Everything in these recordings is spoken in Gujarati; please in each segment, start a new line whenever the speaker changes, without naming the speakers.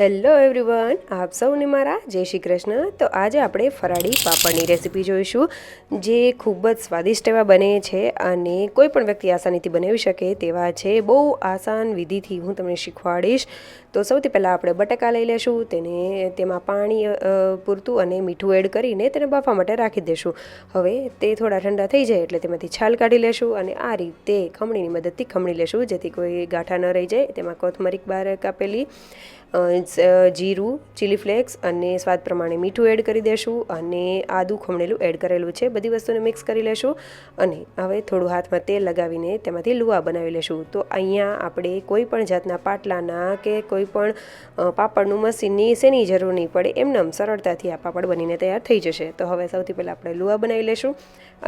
હેલો એવરીવન, આપ સૌને મારા જય શ્રી કૃષ્ણ। તો આજે આપણે ફરાળી પાપડની રેસીપી જોઈશું, જે ખૂબ જ સ્વાદિષ્ટ એવા બને છે અને કોઈ પણ વ્યક્તિ આસાનીથી બનાવી શકે તેવા છે। બહુ આસાન વિધિથી હું તમને શીખવાડીશ। તો સૌથી પહેલાં આપણે બટાકા લઈ લેશું, તેમાં પાણી પૂરતું અને મીઠું એડ કરીને તેને બાફવા માટે રાખી દઈશું। હવે તે થોડા ઠંડા થઈ જાય એટલે તેમાંથી છાલ કાઢી લેશું અને આ રીતે ખમણીની મદદથી ખમણી લેશું, જેથી કોઈ ગાંઠા ન રહી જાય। તેમાં કોથમરી બાર કાપેલી, જીરું, ચીલી ફ્લેક્સ અને સ્વાદ પ્રમાણે મીઠું એડ કરી દેશું અને આદું ખમણેલું એડ કરેલું છે। બધી વસ્તુને મિક્સ કરી લેશું અને હવે થોડું હાથમાં તેલ લગાવીને તેમાંથી લુવા બનાવી લેશું। તો અહીંયા આપણે કોઈ પણ જાતના પાટલાના કે કોઈ પણ પાપડનું મશીનની શેની જરૂર નહીં પડે, એમનેમ સરળતાથી આ પાપડ બનીને તૈયાર થઈ જશે। તો હવે સૌથી પહેલાં આપણે લુવા બનાવી લેશું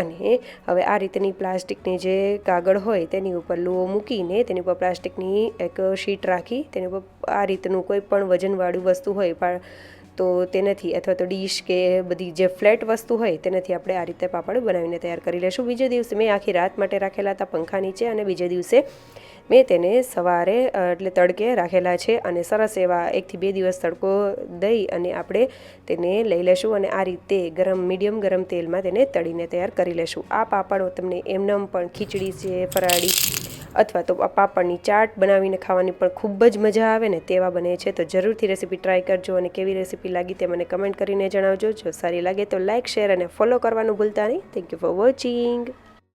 અને હવે આ રીતની પ્લાસ્ટિકની જે કાગળ હોય તેની ઉપર લુવો મૂકીને તેની ઉપર પ્લાસ્ટિકની એક શીટ રાખી તેની ઉપર આ રીતનું કોઈ પણ વજનવાળું વસ્તુ હોય તો તેનાથી, અથવા તો ડીશ કે બધી જે ફ્લેટ વસ્તુ હોય તેનાથી આપણે આ રીતે પાપડ બનાવીને તૈયાર કરી લેશું। બીજે દિવસે મેં આખી રાત માટે રાખેલા હતા પંખા નીચે અને બીજે દિવસે મેં તેને સવારે એટલે તડકે રાખેલા છે અને સરસ એવા 1 થી 2 દિવસ તડકો દઈ અને આપણે તેને લઈ લેશું અને આ રીતે મીડિયમ ગરમ તેલમાં તેને તળીને તૈયાર કરી લેશું। આ પાપડ તમને એમનેમ પણ ખીચડી છે, ફરાળી અથવા તો પાપડની ચાટ બનાવીને ખાવાની પણ ખૂબ જ મજા આવે ને તેવા બને છે। તો જરૂરથી રેસીપી ટ્રાય કરજો અને કેવી રેસીપી લાગી તે મને કમેન્ટ કરીને જણાવજો। જો સારી લાગે તો લાઇક, શેર અને ફોલો કરવાનું ભૂલતા નહીં। Thank you for watching.